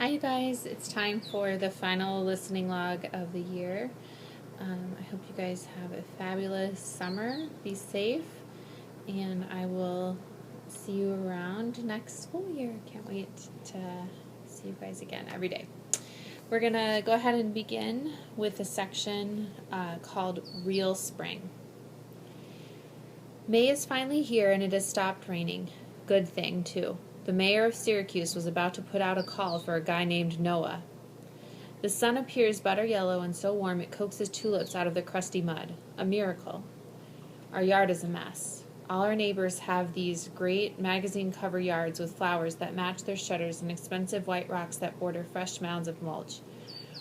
Hi, you guys. It's time for the final listening log of the year. I hope you guys have a fabulous summer. Be safe, and I will see you around next school year. Can't wait to see you guys again every day. We're going to go ahead and begin with a section called Real Spring. May is finally here and it has stopped raining. Good thing, too. The mayor of Syracuse was about to put out a call for a guy named Noah. The sun appears butter yellow and so warm it coaxes tulips out of the crusty mud. A miracle. Our yard is a mess. All our neighbors have these great magazine cover yards with flowers that match their shutters and expensive white rocks that border fresh mounds of mulch.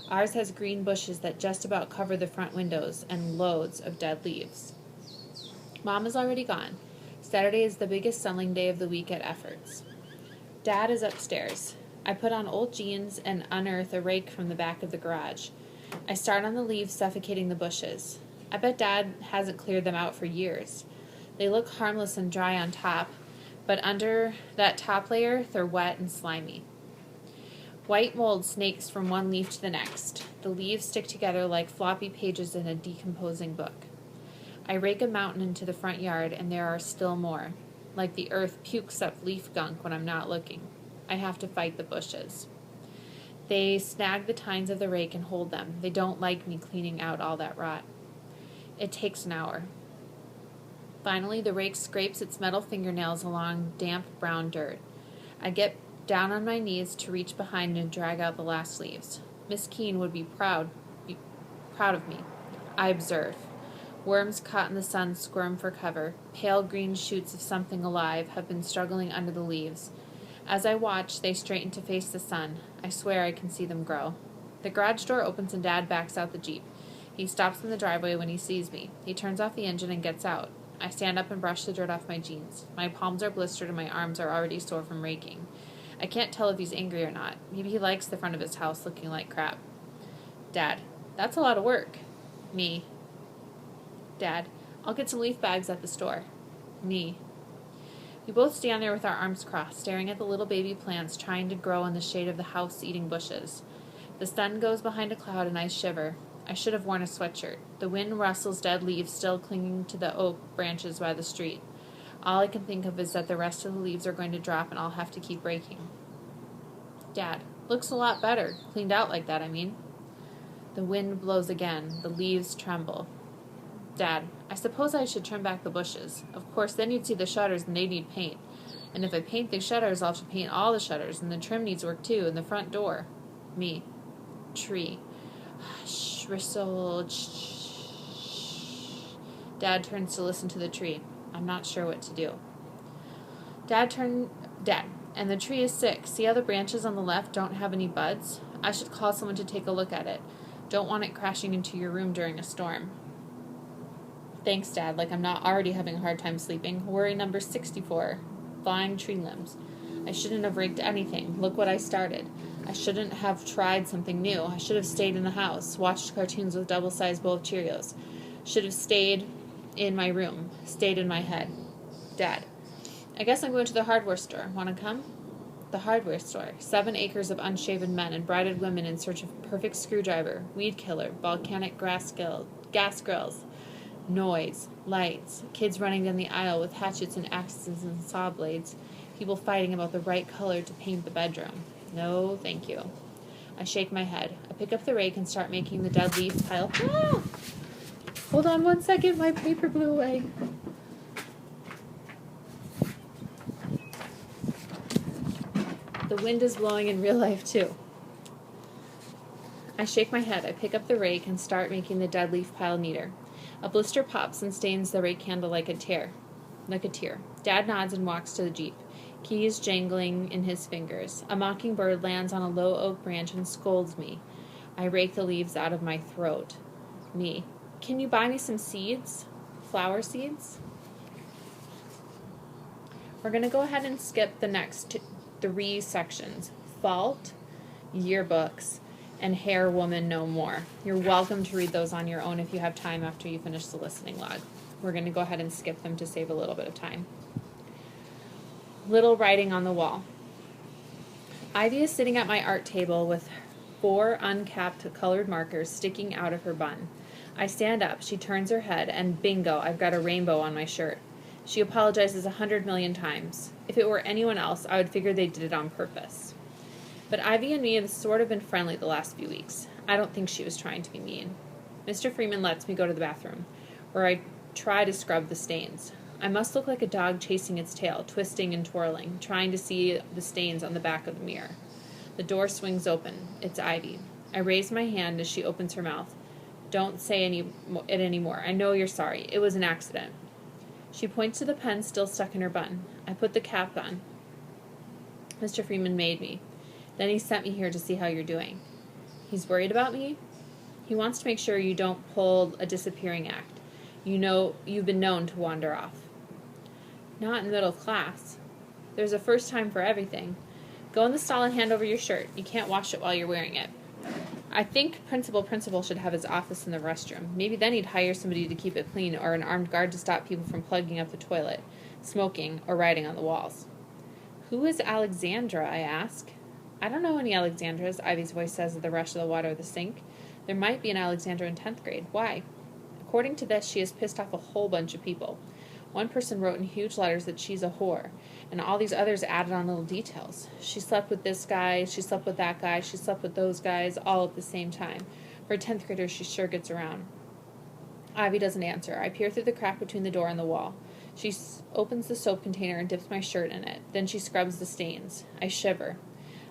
Ours has green bushes that just about cover the front windows and loads of dead leaves. Mom is already gone. Saturday is the biggest selling day of the week at Efforts. Dad is upstairs. I put on old jeans and unearth a rake from the back of the garage. I start on the leaves suffocating the bushes. I bet Dad hasn't cleared them out for years. They look harmless and dry on top, but under that top layer, they're wet and slimy. White mold snakes from one leaf to the next. The leaves stick together like floppy pages in a decomposing book. I rake a mountain into the front yard, and there are still more. Like the earth pukes up leaf gunk when I'm not looking. I have to fight the bushes. They snag the tines of the rake and hold them. They don't like me cleaning out all that rot. It takes an hour. Finally, the rake scrapes its metal fingernails along damp brown dirt. I get down on my knees to reach behind and drag out the last leaves. Miss Keene would be proud of me. I observe. Worms caught in the sun squirm for cover. Pale green shoots of something alive have been struggling under the leaves. As I watch, they straighten to face the sun. I swear I can see them grow. The garage door opens and Dad backs out the Jeep. He stops in the driveway when he sees me. He turns off the engine and gets out. I stand up and brush the dirt off my jeans. My palms are blistered and my arms are already sore from raking. I can't tell if he's angry or not. Maybe he likes the front of his house looking like crap. Dad, that's a lot of work. Me. Dad, I'll get some leaf bags at the store. Me. We both stand there with our arms crossed, staring at the little baby plants trying to grow in the shade of the house-eating bushes. The sun goes behind a cloud and I shiver. I should have worn a sweatshirt. The wind rustles dead leaves still clinging to the oak branches by the street. All I can think of is that the rest of the leaves are going to drop and I'll have to keep raking. Dad, looks a lot better. Cleaned out like that, I mean. The wind blows again. The leaves tremble. Dad, I suppose I should trim back the bushes. Of course, then you'd see the shutters and they need paint. And if I paint the shutters, I'll have to paint all the shutters, and the trim needs work too, and the front door. Me. Tree. Shh, Rissel. Shh. Dad turns to listen to the tree. I'm not sure what to do. Dad, and the tree is sick. See how the branches on the left don't have any buds? I should call someone to take a look at it. Don't want it crashing into your room during a storm. Thanks, Dad, like I'm not already having a hard time sleeping. Worry number 64. Flying tree limbs. I shouldn't have raked anything. Look what I started. I shouldn't have tried something new. I should have stayed in the house, watched cartoons with double-sized bowl of Cheerios. Should have stayed in my room, stayed in my head. Dad, I guess I'm going to the hardware store. Want to come? The hardware store. 7 acres of unshaven men and brided women in search of perfect screwdriver, weed killer, volcanic gas grills. Noise, lights, kids running down the aisle with hatchets and axes and saw blades, people fighting about the right color to paint the bedroom. No, thank you. I shake my head. I pick up the rake and start making the dead leaf pile. Ah! Hold on 1 second, my paper blew away. The wind is blowing in real life, too. I shake my head. I pick up the rake and start making the dead leaf pile neater. A blister pops and stains the rake handle like a tear. Dad nods and walks to the Jeep, keys jangling in his fingers. A mockingbird lands on a low oak branch and scolds me. I rake the leaves out of my throat. Me. Can you buy me some seeds? Flower seeds? We're going to go ahead and skip the next 3 sections. Fault, yearbooks, and Hair Woman No More. You're welcome to read those on your own if you have time after you finish the listening log. We're going to go ahead and skip them to save a little bit of time. Little writing on the wall. Ivy is sitting at my art table with 4 uncapped colored markers sticking out of her bun. I stand up, she turns her head, and bingo, I've got a rainbow on my shirt. She apologizes 100 million times. If it were anyone else, I would figure they did it on purpose. But Ivy and me have sort of been friendly the last few weeks. I don't think she was trying to be mean. Mr. Freeman lets me go to the bathroom, where I try to scrub the stains. I must look like a dog chasing its tail, twisting and twirling, trying to see the stains on the back of the mirror. The door swings open. It's Ivy. I raise my hand as she opens her mouth. Don't say it anymore. I know you're sorry. It was an accident. She points to the pen still stuck in her bun. I put the cap on. Mr. Freeman made me. Then he sent me here to see how you're doing. He's worried about me? He wants to make sure you don't pull a disappearing act. You know, you've been known to wander off. Not in middle class. There's a first time for everything. Go in the stall and hand over your shirt. You can't wash it while you're wearing it. I think Principal should have his office in the restroom. Maybe then he'd hire somebody to keep it clean or an armed guard to stop people from plugging up the toilet, smoking, or writing on the walls. Who is Alexandra, I ask. I don't know any Alexandras, Ivy's voice says at the rush of the water of the sink. There might be an Alexandra in 10th grade. Why? According to this, she has pissed off a whole bunch of people. One person wrote in huge letters that she's a whore, and all these others added on little details. She slept with this guy, she slept with that guy, she slept with those guys, all at the same time. For a 10th grader, she sure gets around. Ivy doesn't answer. I peer through the crack between the door and the wall. She opens the soap container and dips my shirt in it. Then she scrubs the stains. I shiver.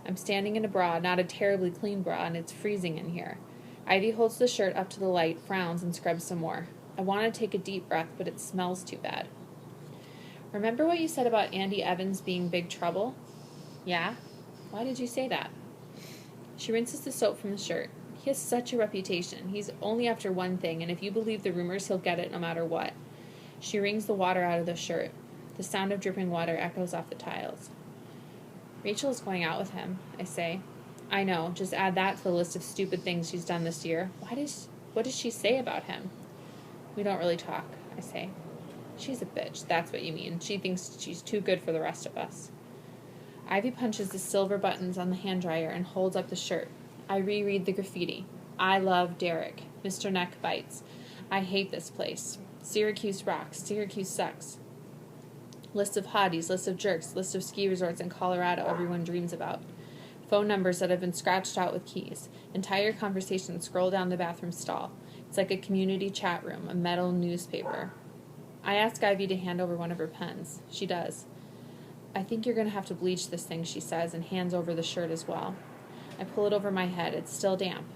I'm standing in a bra, not a terribly clean bra, and it's freezing in here. Ivy holds the shirt up to the light, frowns, and scrubs some more. I want to take a deep breath, but it smells too bad. Remember what you said about Andy Evans being big trouble? Yeah? Why did you say that? She rinses the soap from the shirt. He has such a reputation. He's only after one thing, and if you believe the rumors, he'll get it no matter what. She wrings the water out of the shirt. The sound of dripping water echoes off the tiles. Rachel is going out with him, I say. I know. Just add that to the list of stupid things she's done this year. What does she say about him? We don't really talk, I say. She's a bitch, that's what you mean. She thinks she's too good for the rest of us. Ivy punches the silver buttons on the hand dryer and holds up the shirt. I reread the graffiti. I love Derek. Mr. Neck bites. I hate this place. Syracuse rocks. Syracuse sucks. List of hotties, list of jerks, list of ski resorts in Colorado everyone dreams about. Phone numbers that have been scratched out with keys. Entire conversations scroll down the bathroom stall. It's like a community chat room, a metal newspaper. I ask Ivy to hand over one of her pens. She does. I think you're going to have to bleach this thing, she says, and hands over the shirt as well. I pull it over my head. It's still damp.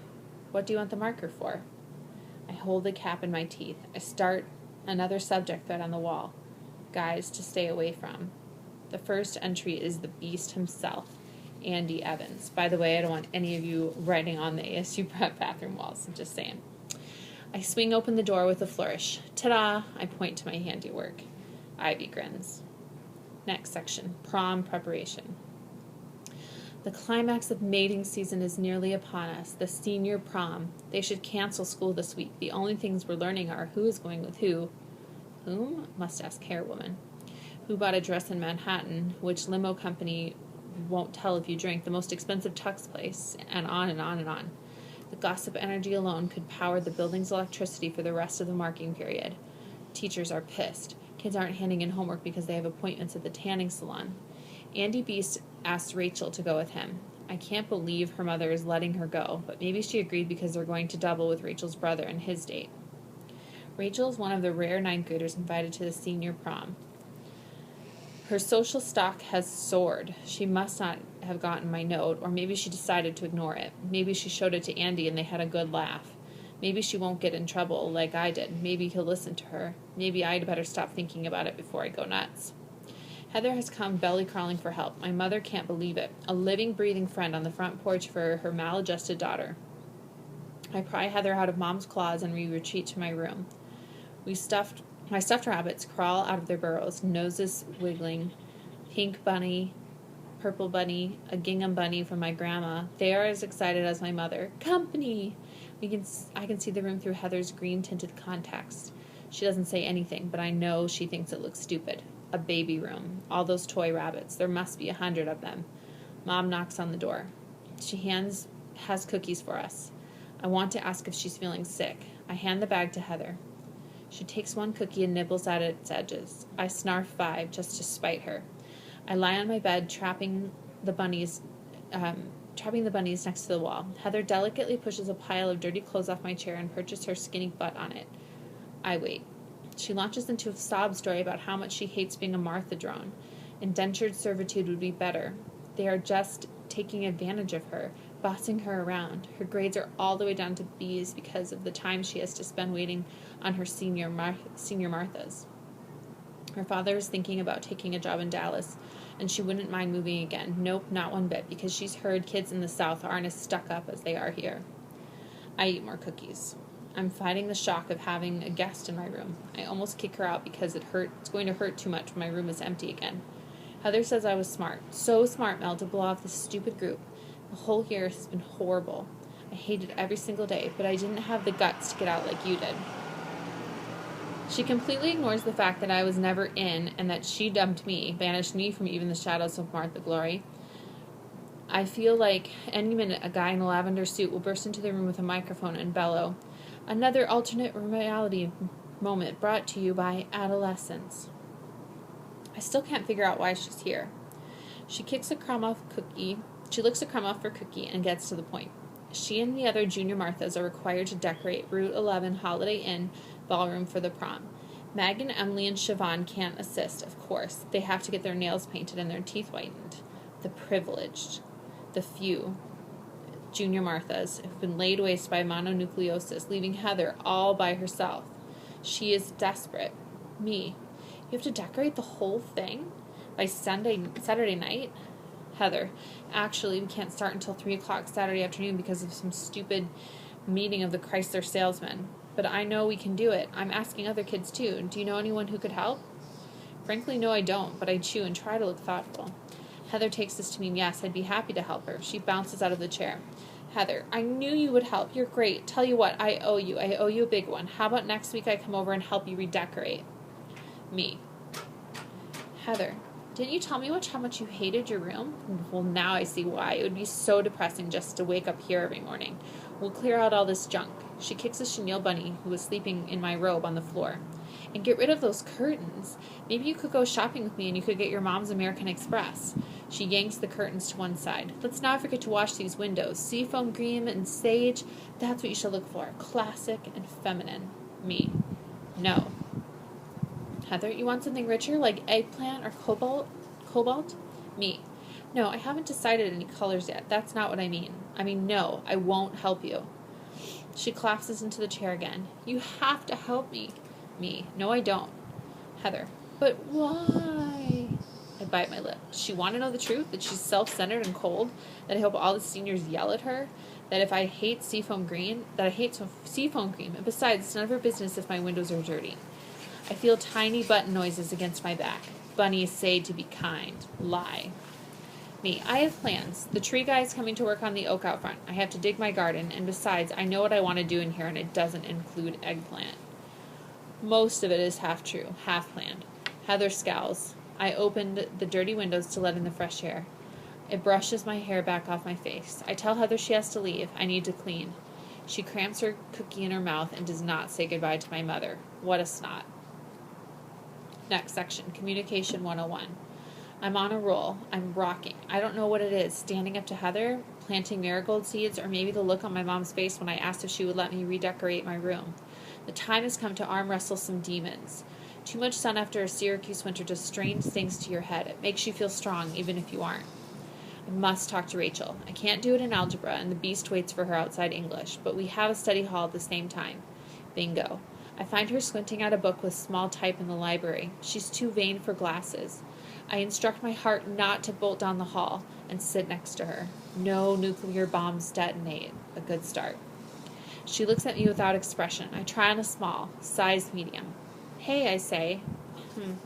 What do you want the marker for? I hold the cap in my teeth. I start another subject thread on the wall. Guys to stay away from. The first entry is the beast himself, Andy Evans. By the way, I don't want any of you writing on the ASU prep bathroom walls. I'm just saying. I swing open the door with a flourish. Ta-da! I point to my handiwork. Ivy grins. Next section, prom preparation. The climax of mating season is nearly upon us, the senior prom. They should cancel school this week. The only things we're learning are who is going with who. Whom? Must ask Hairwoman. Who bought a dress in Manhattan, which limo company won't tell if you drink, the most expensive tux place, and on and on and on. The gossip energy alone could power the building's electricity for the rest of the marking period. Teachers are pissed. Kids aren't handing in homework because they have appointments at the tanning salon. Andy Beast asked Rachel to go with him. I can't believe her mother is letting her go, but maybe she agreed because they're going to double with Rachel's brother and his date. Rachel is one of the rare ninth graders invited to the senior prom. Her social stock has soared. She must not have gotten my note, or maybe she decided to ignore it. Maybe she showed it to Andy and they had a good laugh. Maybe she won't get in trouble like I did. Maybe he'll listen to her. Maybe I'd better stop thinking about it before I go nuts. Heather has come belly crawling for help. My mother can't believe it. A living, breathing friend on the front porch for her maladjusted daughter. I pry Heather out of Mom's claws and we retreat to my room. My stuffed rabbits crawl out of their burrows, noses wiggling. Pink bunny, purple bunny, a gingham bunny from my grandma. They are as excited as my mother. Company! I can see the room through Heather's green-tinted contacts. She doesn't say anything, but I know she thinks it looks stupid. A baby room. All those toy rabbits. There must be 100 of them. Mom knocks on the door. She has cookies for us. I want to ask if she's feeling sick. I hand the bag to Heather. She takes one cookie and nibbles at its edges. I snarf 5 just to spite her. I lie on my bed, trapping the bunnies next to the wall. Heather delicately pushes a pile of dirty clothes off my chair and perches her skinny butt on it. I wait. She launches into a sob story about how much she hates being a Martha drone. Indentured servitude would be better. They are just taking advantage of her, bossing her around. Her grades are all the way down to B's because of the time she has to spend waiting on her senior Marthas. Her father is thinking about taking a job in Dallas, and she wouldn't mind moving again. Nope, not one bit, because she's heard kids in the South aren't as stuck up as they are here. I eat more cookies. I'm fighting the shock of having a guest in my room. I almost kick her out because it's going to hurt too much when my room is empty again. Heather says I was smart. So smart, Mel, to blow off this stupid group. The whole year has been horrible. I hated every single day, but I didn't have the guts to get out like you did. She completely ignores the fact that I was never in and that she dumped me, banished me from even the shadows of Martha Glory. I feel like any minute a guy in a lavender suit will burst into the room with a microphone and bellow, "Another alternate reality moment brought to you by adolescence." I still can't figure out why she's here. She licks a crumb off her cookie and gets to the point. She and the other junior Marthas are required to decorate Route 11 Holiday Inn ballroom for the prom. Meg and Emily and Siobhan can't assist, of course. They have to get their nails painted and their teeth whitened. The privileged, the few junior Marthas have been laid waste by mononucleosis, leaving Heather all by herself. She is desperate. Me. You have to decorate the whole thing? By Saturday night? Heather. Actually, we can't start until 3 o'clock Saturday afternoon because of some stupid meeting of the Chrysler salesmen. But I know we can do it. I'm asking other kids too. Do you know anyone who could help? Frankly, no, I don't, but I chew and try to look thoughtful. Heather takes this to mean yes, I'd be happy to help her. She bounces out of the chair. Heather, I knew you would help. You're great. Tell you what, I owe you. I owe you a big one. How about next week I come over and help you redecorate? Me. Heather, didn't you tell me how much you hated your room? Well, now I see why. It would be so depressing just to wake up here every morning. We'll clear out all this junk. She kicks a chenille bunny who was sleeping in my robe on the floor. And get rid of those curtains. Maybe you could go shopping with me and you could get your mom's American Express. She yanks the curtains to one side. Let's not forget to wash these windows. Seafoam green and sage. That's what you should look for. Classic and feminine. Me. No. Heather, you want something richer, like eggplant or cobalt? Me. No, I haven't decided any colors yet. That's not what I mean. I mean, no, I won't help you. She collapses into the chair again. You have to help me. Me. No, I don't. Heather. But why? I bite my lip. Does she want to know the truth? That she's self-centered and cold? That I hope all the seniors yell at her? That if I hate seafoam green? That I hate seafoam green? And besides, it's none of her business if my windows are dirty. I feel tiny button noises against my back. Bunnies say to be kind. Lie. Me. I have plans. The tree guy is coming to work on the oak out front. I have to dig my garden, and besides, I know what I want to do in here, and it doesn't include eggplant. Most of it is half true, half planned. Heather scowls. I opened the dirty windows to let in the fresh air. It brushes my hair back off my face. I tell Heather she has to leave. I need to clean. She cramps her cookie in her mouth and does not say goodbye to my mother. What a snot. Next section, Communication 101. I'm on a roll. I'm rocking. I don't know what it is. Standing up to Heather, planting marigold seeds, or maybe the look on my mom's face when I asked if she would let me redecorate my room. The time has come to arm wrestle some demons. Too much sun after a Syracuse winter does strange things to your head. It makes you feel strong, even if you aren't. I must talk to Rachel. I can't do it in algebra, and the beast waits for her outside English, but we have a study hall at the same time. Bingo. I find her squinting at a book with small type in the library. She's too vain for glasses. I instruct my heart not to bolt down the hall and sit next to her. No nuclear bombs detonate. A good start. She looks at me without expression. I try on a small, size medium. Hey, I say.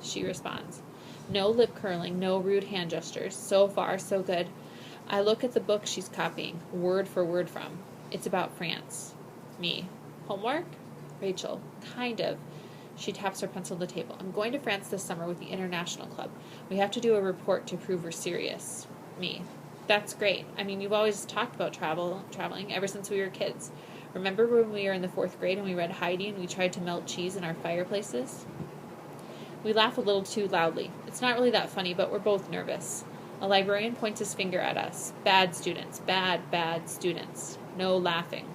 She responds. No lip curling, no rude hand gestures. So far, so good. I look at the book she's copying, word for word from. It's about France. Me. Homework? Rachel. Kind of. She taps her pencil on the table. I'm going to France this summer with the International Club. We have to do a report to prove we're serious. Me. That's great. I mean, you've always talked about traveling ever since we were kids. Remember when we were in the 4th grade and we read Heidi and we tried to melt cheese in our fireplaces? We laugh a little too loudly. It's not really that funny, but we're both nervous. A librarian points his finger at us. Bad students. Bad students. No laughing.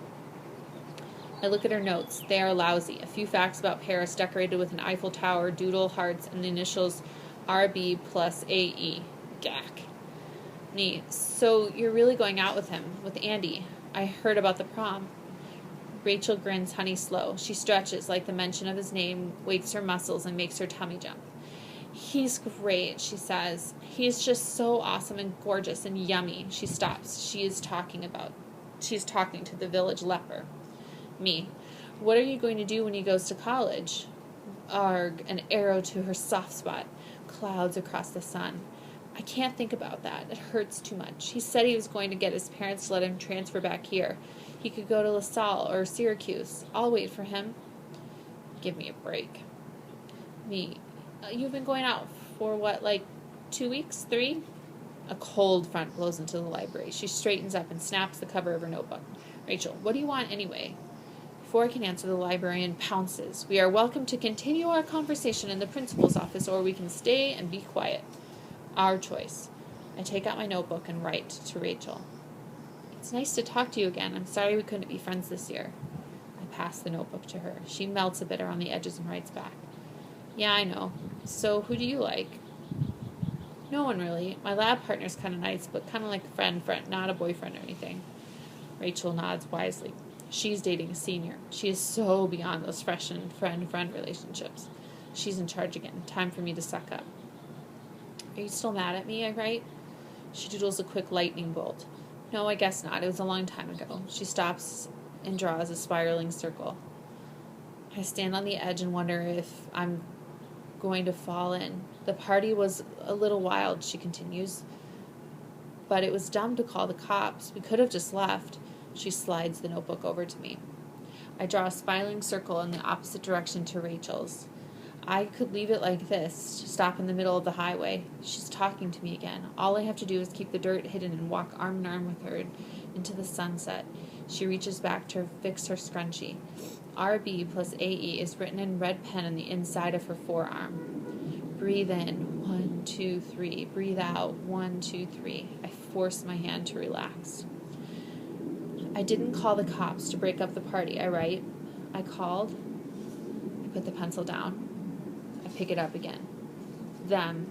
I look at her notes. They are lousy. A few facts about Paris decorated with an Eiffel Tower, doodle, hearts, and the initials RB plus AE. Gack. Me. So you're really going out with him, with Andy. I heard about the prom. Rachel grins honey slow. She stretches like the mention of his name wakes her muscles and makes her tummy jump. He's great, she says. He's just so awesome and gorgeous and yummy. She stops. She's talking to the village leper. Me. What are you going to do when he goes to college? Arg, an arrow to her soft spot. Clouds across the sun. I can't think about that. It hurts too much. He said he was going to get his parents to let him transfer back here. He could go to LaSalle or Syracuse. I'll wait for him. Give me a break. Me. You've been going out for what, like 2 weeks? 3? A cold front blows into the library. She straightens up and snaps the cover of her notebook. Rachel, what do you want anyway? Before I can answer, the librarian pounces. We are welcome to continue our conversation in the principal's office, or we can stay and be quiet. Our choice. I take out my notebook and write to Rachel. It's nice to talk to you again. I'm sorry we couldn't be friends this year. I pass the notebook to her. She melts a bit around the edges and writes back. Yeah, I know. So who do you like? No one really. My lab partner's kind of nice, but kind of like a friend, not a boyfriend or anything. Rachel nods wisely. She's dating a senior. She is so beyond those freshman friend relationships. She's in charge again. Time for me to suck up. Are you still mad at me, I write? She doodles a quick lightning bolt. No, I guess not. It was a long time ago. She stops and draws a spiraling circle. I stand on the edge and wonder if I'm going to fall in. The party was a little wild, she continues. But it was dumb to call the cops. We could have just left. She slides the notebook over to me. I draw a spiraling circle in the opposite direction to Rachel's. I could leave it like this, stop in the middle of the highway. She's talking to me again. All I have to do is keep the dirt hidden and walk arm in arm with her into the sunset. She reaches back to fix her scrunchie. RB plus AE is written in red pen on the inside of her forearm. Breathe in, 1, 2, 3. Breathe out, 1, 2, 3. I force my hand to relax. I didn't call the cops to break up the party, I write. I called. I put the pencil down. I pick it up again. Them.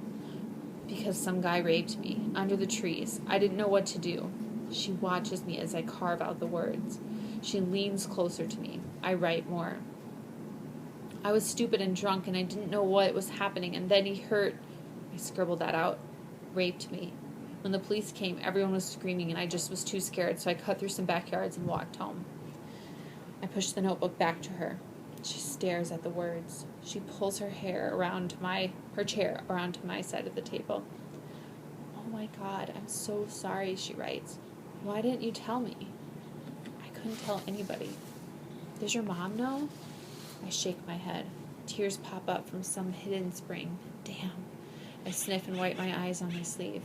Because some guy raped me. Under the trees. I didn't know what to do. She watches me as I carve out the words. She leans closer to me. I write more. I was stupid and drunk and I didn't know what was happening, and then he hurt. I scribbled that out. Raped me. When the police came, everyone was screaming and I just was too scared, so I cut through some backyards and walked home. I pushed the notebook back to her. She stares at the words. She pulls her chair around to my side of the table. Oh my God, I'm so sorry, she writes. Why didn't you tell me? I couldn't tell anybody. Does your mom know? I shake my head. Tears pop up from some hidden spring. Damn. I sniff and wipe my eyes on my sleeve.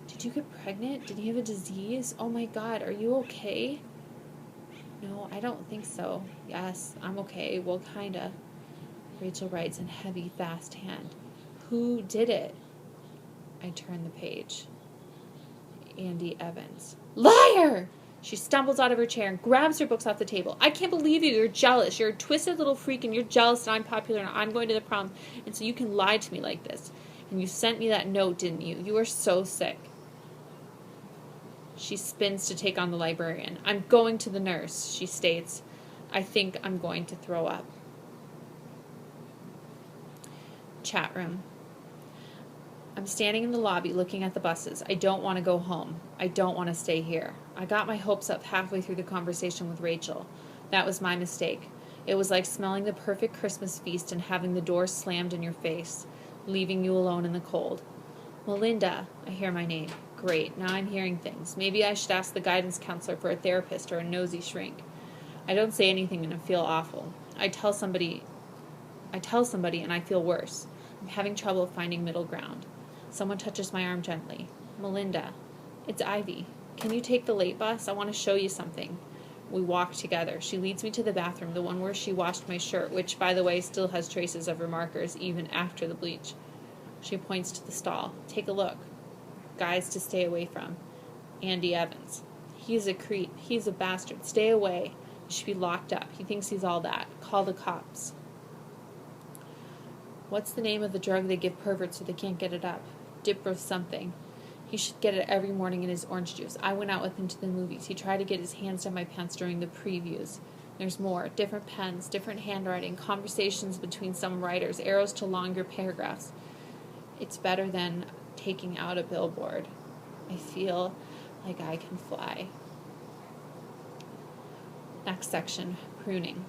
Did you get pregnant? Did you have a disease? Oh my God, are you okay? No, I don't think so. Yes, I'm okay. Well, kinda. Rachel writes in heavy, fast hand. Who did it? I turn the page. Andy Evans. Liar! She stumbles out of her chair and grabs her books off the table. I can't believe you. You're jealous. You're a twisted little freak and you're jealous that I'm popular and I'm going to the prom. And so you can lie to me like this. And you sent me that note, didn't you? You are so sick. She spins to take on the librarian. I'm going to the nurse, she states. I think I'm going to throw up. Chat room. I'm standing in the lobby looking at the buses. I don't want to go home. I don't want to stay here. I got my hopes up halfway through the conversation with Rachel. That was my mistake. It was like smelling the perfect Christmas feast and having the door slammed in your face, leaving you alone in the cold. Melinda, I hear my name. Great, now I'm hearing things. Maybe I should ask the guidance counselor for a therapist or a nosy shrink. I don't say anything and I feel awful. I tell somebody and I feel worse. I'm having trouble finding middle ground. Someone touches my arm gently. Melinda. It's Ivy. Can you take the late bus? I want to show you something. We walk together. She leads me to the bathroom, the one where she washed my shirt, which, by the way, still has traces of her markers even after the bleach. She points to the stall. Take a look. Guys to stay away from. Andy Evans. He's a creep. He's a bastard. Stay away. He should be locked up. He thinks he's all that. Call the cops. What's the name of the drug they give perverts so they can't get it up? Dipro something. He should get it every morning in his orange juice. I went out with him to the movies. He tried to get his hands down my pants during the previews. There's more. Different pens, different handwriting, conversations between some writers, arrows to longer paragraphs. It's better than taking out a billboard. I feel like I can fly. Next section, pruning.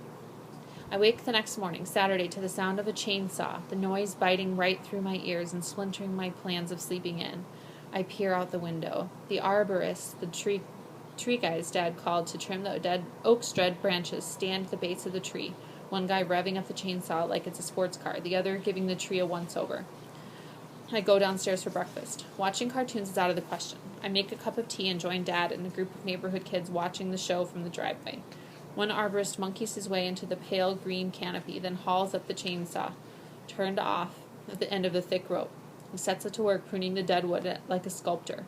I wake the next morning, Saturday, to the sound of a chainsaw, the noise biting right through my ears and splintering my plans of sleeping in. I peer out the window. The arborist, the tree guys Dad called to trim the dead oak's dead branches, stand at the base of the tree, one guy revving up the chainsaw like it's a sports car, the other giving the tree a once-over. I go downstairs for breakfast. Watching cartoons is out of the question. I make a cup of tea and join Dad and a group of neighborhood kids watching the show from the driveway. One arborist monkeys his way into the pale green canopy, then hauls up the chainsaw, turned off at the end of the thick rope. He sets it to work, pruning the dead wood like a sculptor.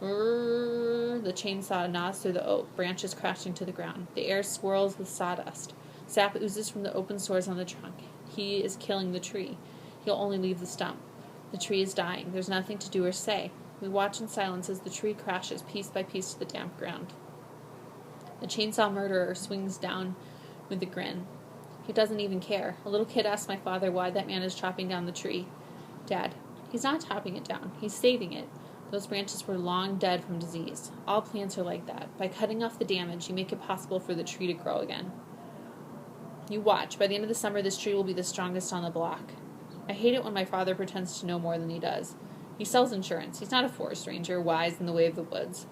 The chainsaw gnaws through the oak, branches crashing to the ground. The air swirls with sawdust. Sap oozes from the open sores on the trunk. He is killing the tree. He'll only leave the stump. The tree is dying. There's nothing to do or say. We watch in silence as the tree crashes piece by piece to the damp ground. The chainsaw murderer swings down with a grin. He doesn't even care. A little kid asks my father why that man is chopping down the tree. Dad, he's not chopping it down. He's saving it. Those branches were long dead from disease. All plants are like that. By cutting off the damage, you make it possible for the tree to grow again. You watch. By the end of the summer, this tree will be the strongest on the block. I hate it when my father pretends to know more than he does. He sells insurance. He's not a forest ranger, wise in the way of the woods.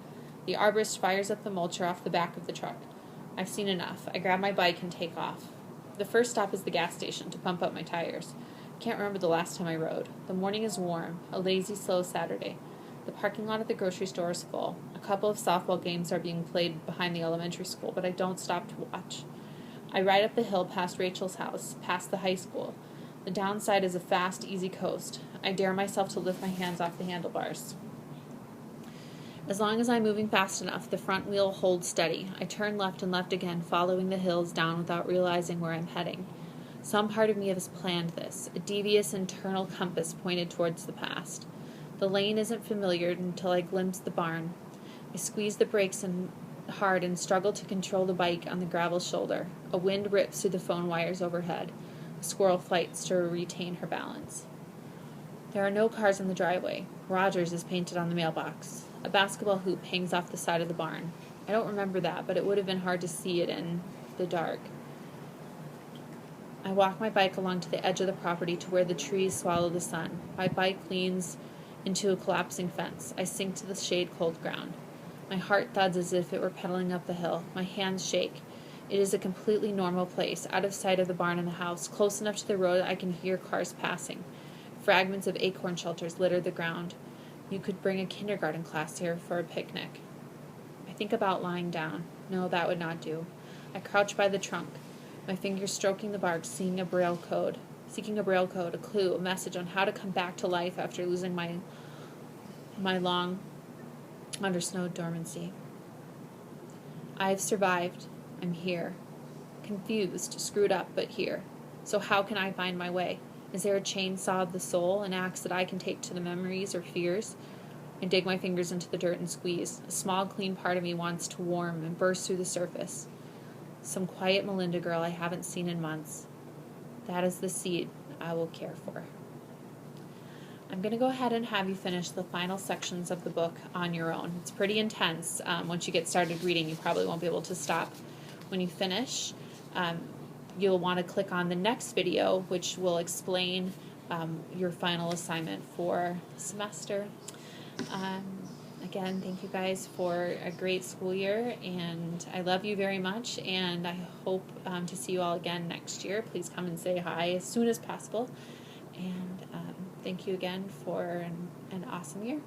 The arborist fires up the mulcher off the back of the truck. I've seen enough. I grab my bike and take off. The first stop is the gas station to pump up my tires. Can't remember the last time I rode. The morning is warm, a lazy, slow Saturday. The parking lot at the grocery store is full. A couple of softball games are being played behind the elementary school, but I don't stop to watch. I ride up the hill past Rachel's house, past the high school. The downside is a fast, easy coast. I dare myself to lift my hands off the handlebars. As long as I'm moving fast enough, the front wheel holds steady. I turn left and left again, following the hills down without realizing where I'm heading. Some part of me has planned this, a devious internal compass pointed towards the past. The lane isn't familiar until I glimpse the barn. I squeeze the brakes hard and struggle to control the bike on the gravel shoulder. A wind rips through the phone wires overhead. A squirrel fights to retain her balance. There are no cars in the driveway. Rogers is painted on the mailbox. A basketball hoop hangs off the side of the barn. I don't remember that, but it would have been hard to see it in the dark. I walk my bike along to the edge of the property to where the trees swallow the sun. My bike leans into a collapsing fence. I sink to the shade-cold ground. My heart thuds as if it were pedaling up the hill. My hands shake. It is a completely normal place, out of sight of the barn and the house. Close enough to the road I can hear cars passing. Fragments of acorn shelters litter the ground. You could bring a kindergarten class here for a picnic. I think about lying down. No, that would not do. I crouch by the trunk, my fingers stroking the bark, seeking a braille code, a clue, a message on how to come back to life after losing my long undersnowed dormancy. I've survived. I'm here. Confused, screwed up, but here. So how can I find my way? Is there a chainsaw of the soul, an axe that I can take to the memories or fears? I dig my fingers into the dirt and squeeze. A small, clean part of me wants to warm and burst through the surface. Some quiet Melinda girl I haven't seen in months. That is the seed I will care for. I'm going to go ahead and have you finish the final sections of the book on your own. It's pretty intense. Once you get started reading, you probably won't be able to stop. When you finish, you'll want to click on the next video, which will explain your final assignment for the semester. Again, thank you guys for a great school year, and I love you very much, and I hope to see you all again next year. Please come and say hi as soon as possible, and thank you again for an awesome year.